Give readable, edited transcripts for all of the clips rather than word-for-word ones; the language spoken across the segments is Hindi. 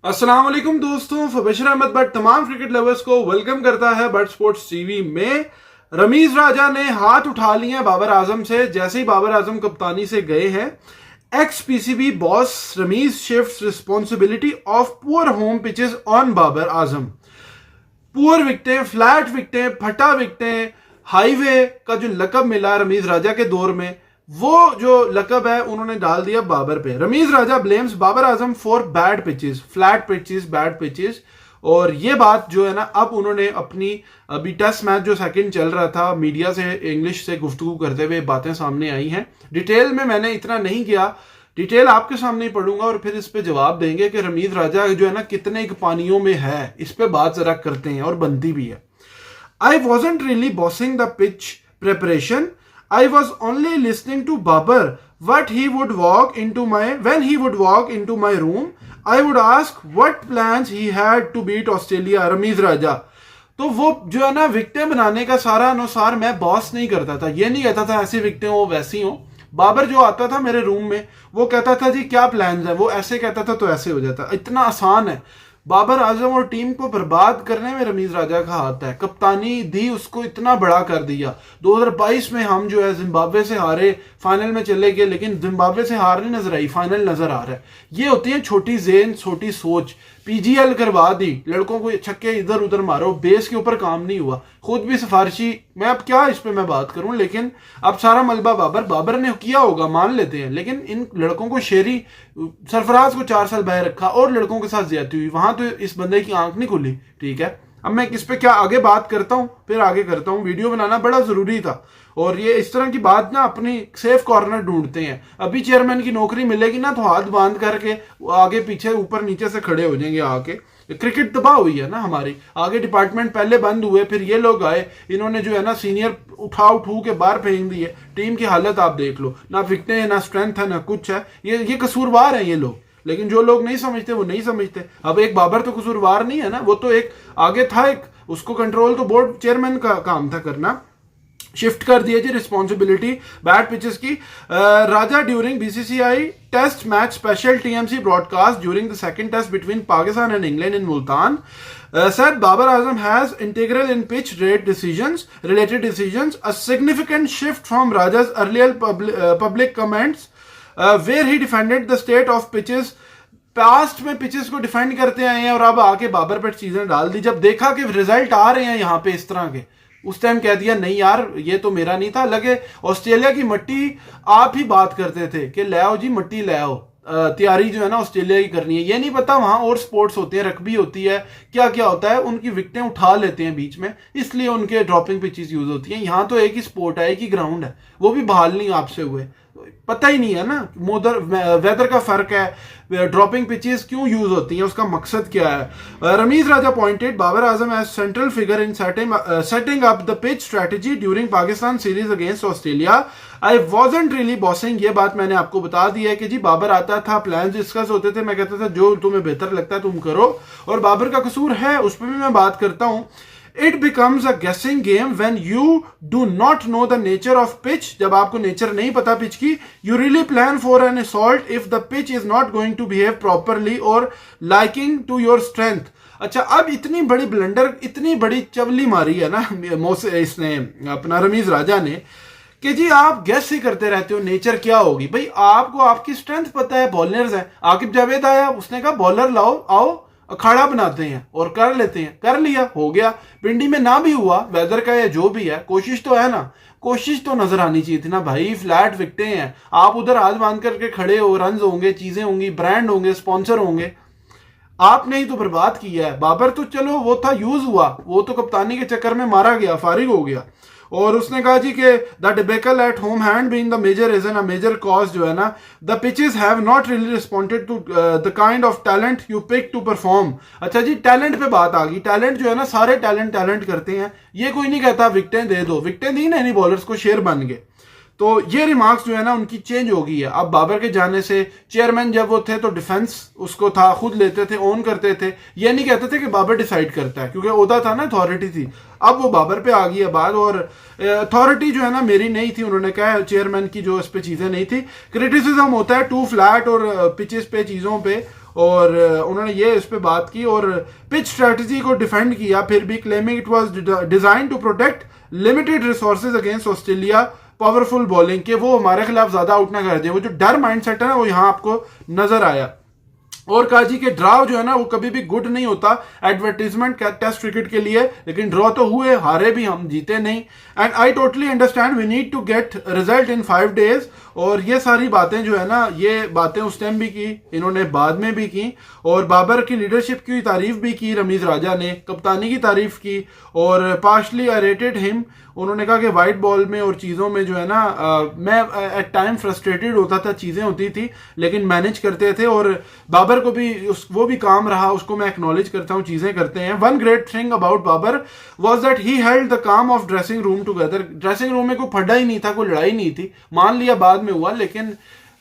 अस्सलाम वालेकुम दोस्तों, फबशर अहमद बट तमाम क्रिकेट लवर्स को वेलकम करता है बट स्पोर्ट्स टीवी में। रमीज राजा ने हाथ उठा लिए हैं बाबर आजम से। जैसे ही बाबर आजम कप्तानी से गए हैं, ex PCB boss Rameez shifts responsibility of poor home pitches on Babar Azam. Poor विकटें, फ्लैट विकटें, फटा विकटें, हाईवे का जो लकब मिला रमीज राजा के दौर में, वो जो लकब है उन्होंने डाल दिया बाबर पे। Rameez Raja blames Babar Azam for bad pitches, flat pitches, bad pitches. और ये बात जो है ना, अब उन्होंने अपनी अभी टेस्ट मैच जो सेकंड चल रहा था, मीडिया से इंग्लिश से गुफ्तगू करते हुए बातें सामने आई हैं। डिटेल में मैंने इतना नहीं किया, डिटेल आपके सामने ही पढ़ूंगा और फिर इस पे जवाब देंगे कि रमीज राजा जो है ना कितने एक पानियों में है। इस पे बात जरा करते हैं और बनती भी है। आई wasn't really bossing the pitch preparation. I was only listening to Babar. What he would walk into my when he would walk into my room, I would ask what plans he had to beat Australia. Rameez Raja तो वो जो है ना विकटें बनाने का सारा अनुसार मैं बॉस नहीं करता था। ये नहीं कहता था ऐसी विकटें हो वैसी हो। बाबर जो आता था मेरे रूम में, वो कहता था जी क्या प्लान्स है, वो ऐसे कहता था तो ऐसे हो जाता। इतना आसान है। बाबर आजम और टीम को बर्बाद करने में रमीज राजा का हाथ है। कप्तानी दी उसको इतना बड़ा कर दिया। 2022 में हम जो है जिम्बाब्वे से हारे, फाइनल में चले गए, लेकिन जिम्बाब्वे से हार नहीं नजर आई, फाइनल नजर आ रहा है। ये होती है छोटी जेन, छोटी सोच। पीजीएल करवा दी, लड़कों को छक्के इधर उधर मारो, बेस के ऊपर काम नहीं हुआ। खुद भी सिफारिशी, मैं अब क्या इस पे मैं बात करूं, लेकिन अब सारा मलबा बाबर ने किया होगा, मान लेते हैं। लेकिन इन लड़कों को शेरी सरफराज को 4 साल बाहर रखा और लड़कों के साथ ज्यादती हुई, वहां तो इस बंदे की आंख नहीं खुली। ठीक है, अब मैं इस पे क्या आगे बात करता हूं, फिर आगे करता हूं। वीडियो बनाना बड़ा जरूरी था और ये इस तरह की बात ना अपनी सेफ कॉर्नर ढूंढते हैं। अभी चेयरमैन की नौकरी मिलेगी ना तो हाथ बांध करके आगे पीछे ऊपर नीचे से खड़े हो जाएंगे आके। क्रिकेट तबाह हुई है ना हमारी। आगे डिपार्टमेंट पहले बंद हुए, फिर ये लोग आए, इन्होंने जो है ना सीनियर उठा के बाहर फेंक दिए। टीम की हालत आप देख लो, ना विकटें है, ना स्ट्रेंथ है, ना कुछ है। ये कसूरवार है ये लोग, लेकिन जो लोग नहीं समझते वो नहीं समझते। अब एक बाबर तो कसूरवार नहीं है ना, वो तो एक आगे था, एक उसको कंट्रोल तो बोर्ड चेयरमैन का काम था करना। शिफ्ट कर दिया जी रिस्पॉन्सिबिलिटी बैड पिचेस की। Raja during BCCI test match special TMC broadcast during the second test between Pakistan and England in Multan said Babar Azam has integral in pitch rate decisions, related decisions, a significant shift from Raja's earlier public comments where he defended the state of pitches. Past में पिचेस को डिफेंड करते आए हैं और अब आके बाबर पर चीजें डाल दी। जब देखा कि रिजल्ट आ रहे हैं यहाँ पे इस तरह के, उस टाइम कह दिया नहीं यार ये तो मेरा नहीं था। लगे ऑस्ट्रेलिया की मट्टी आप ही बात करते थे कि ले आओ जी मट्टी ले आओ, तैयारी जो है ना ऑस्ट्रेलिया की करनी है। ये नहीं पता वहां और स्पोर्ट्स होते हैं, रग्बी होती है, क्या क्या होता है। उनकी विकटें उठा लेते हैं बीच में, इसलिए उनके ड्रॉपिंग पिचेस यूज होती हैं। यहाँ तो एक ही स्पोर्ट है, एक ही ग्राउंड है, वो भी बहाल नहीं आपसे हुए। पता ही नहीं है ना वेदर का फर्क है, ड्रॉपिंग पिचेस क्यों यूज होती हैं, उसका मकसद क्या है। Rameez Raja pointed Babar Azam as central figure in setting up the pitch strategy during Pakistan series against Australia. I wasn't really bossing, ये बात मैंने आपको बता दी है कि जी बाबर आता था, प्लान डिस्कस होते थे, मैं कहता था जो तुम्हें बेहतर लगता है तुम करो। और बाबर का कसूर है, उस पर भी मैं बात करता हूं। It becomes a guessing game when you do not know the nature of pitch. जब आपको नेचर नहीं पता पिच की, you really plan for an assault if the pitch is not going to behave properly or liking to your strength. अच्छा, अब इतनी बड़ी ब्लंडर, इतनी बड़ी चवली मारी है ना इसने अपना रमीज राजा ने कि जी आप गेस ही करते रहते हो नेचर क्या होगी। भाई आपको आपकी स्ट्रेंथ पता है, बॉलर्स हैं। आकिब जावेद आया, उसने कहा बॉलर लाओ, आओ अखाड़ा बनाते हैं और कर लेते हैं। कर लिया, हो गया। पिंडी में ना भी हुआ, वेदर का या जो भी है, कोशिश तो है ना, कोशिश तो नजर आनी चाहिए थी ना भाई। फ्लैट विकटें हैं, आप उधर हाथ बांध करके खड़े हो, रन होंगे, चीजें होंगी, ब्रांड होंगे, स्पॉन्सर होंगे, आपने ही तो बर्बाद किया है। बाबर तो चलो वो था, यूज हुआ, वो तो कप्तानी के चक्कर में मारा गया, फारिग हो गया। और उसने कहा जी कि the debacle at home hand being the major reason, a major cause जो है ना, the pitches have not really responded to the kind of talent you pick to perform. अच्छा जी, टैलेंट पे बात आ गई। टैलेंट जो है ना, सारे टैलेंट करते हैं। ये कोई नहीं कहता विकटें दे दो, विकटें दी ना बॉलर्स को, शेर बन गए। तो ये रिमार्क्स जो है ना उनकी चेंज हो गई है। अब बाबर के जाने से, चेयरमैन जब वो थे तो डिफेंस उसको था, खुद लेते थे, ओन करते थे। ये नहीं कहते थे कि बाबर डिसाइड करता है, क्योंकि ओहदा था ना, अथॉरिटी थी। अब वो बाबर पे आ गई है बात, और अथॉरिटी जो है ना मेरी नहीं थी, उन्होंने कहा चेयरमैन की जो इस पे चीजें नहीं थी। क्रिटिसिज्म होता है टू फ्लैट और पिचेस पे, चीजों पे, और उन्होंने ये इस पे बात की और पिच स्ट्रेटजी को डिफेंड किया, फिर भी claiming it was design to protect limited resources against Australia powerful bowling, के वो हमारे खिलाफ ज्यादा आउट ना कर दे। वो जो डर माइंडसेट है ना वो यहाँ आपको नजर आया। और काजी के ड्रॉ जो है ना वो कभी भी गुड नहीं होता एडवर्टीजमेंट टेस्ट क्रिकेट के लिए, लेकिन ड्रॉ तो हुए, हारे भी, हम जीते नहीं। And I totally understand we need to get result in 5 days। और ये सारी बातें जो है ना, ये बातें उस टाइम भी की, इन्होंने बाद में भी की। और बाबर की लीडरशिप की तारीफ भी की रमीज राजा ने, कप्तानी की तारीफ की और पार्शली आई रेटेड हिम। उन्होंने कहा कि वाइट बॉल में और चीज़ों में जो है ना मैं एट टाइम फ्रस्ट्रेटेड होता था, चीज़ें होती थी लेकिन मैनेज करते थे। और बाबर को भी वो भी काम रहा, उसको मैं एक्नॉलेज करता हूँ, चीज़ें करते हैं। One great thing about Babar was that he held the calm of dressing room together. Dressing room में कोई फड्डा ही नहीं था, कोई लड़ाई नहीं थी, मान लिया बाद में हुआ, लेकिन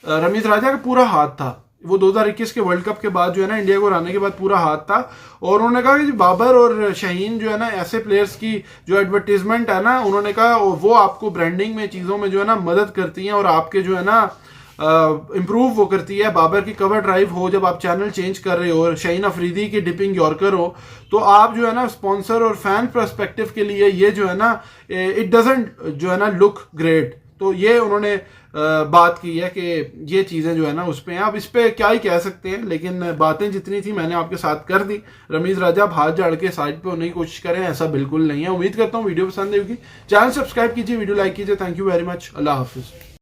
रमीज राजा का पूरा हाथ था। वो 2021 के वर्ल्ड कप के बाद जो है ना, इंडिया को हराने के बाद पूरा हाथ था। और उन्होंने कहा कि बाबर और शाहीन जो है ना, ऐसे प्लेयर्स की जो एडवर्टीजमेंट है ना, उन्होंने कहा वो आपको ब्रांडिंग में, चीज़ों में जो है ना मदद करती हैं और आपके जो है ना इम्प्रूव वो करती है। बाबर की कवर ड्राइव हो, जब आप चैनल चेंज कर रहे हो, और शाहीन अफरीदी की डिपिंग यॉर्कर हो, तो आप जो है ना स्पॉन्सर और फैन पर्सपेक्टिव के लिए ये जो है ना इट डजेंट जो है ना लुक ग्रेट। तो ये उन्होंने बात की है कि ये चीज़ें जो है ना उस पर हैं। आप इस पर क्या ही कह सकते हैं, लेकिन बातें जितनी थी मैंने आपके साथ कर दी। रमीज राजा आप हाथ झाड़ के साइड पे होने की कोशिश करें, ऐसा बिल्कुल नहीं है। उम्मीद करता हूँ वीडियो पसंद होगी। चैनल सब्सक्राइब कीजिए, वीडियो लाइक कीजिए। Thank you very much. अल्लाह हाफिज़।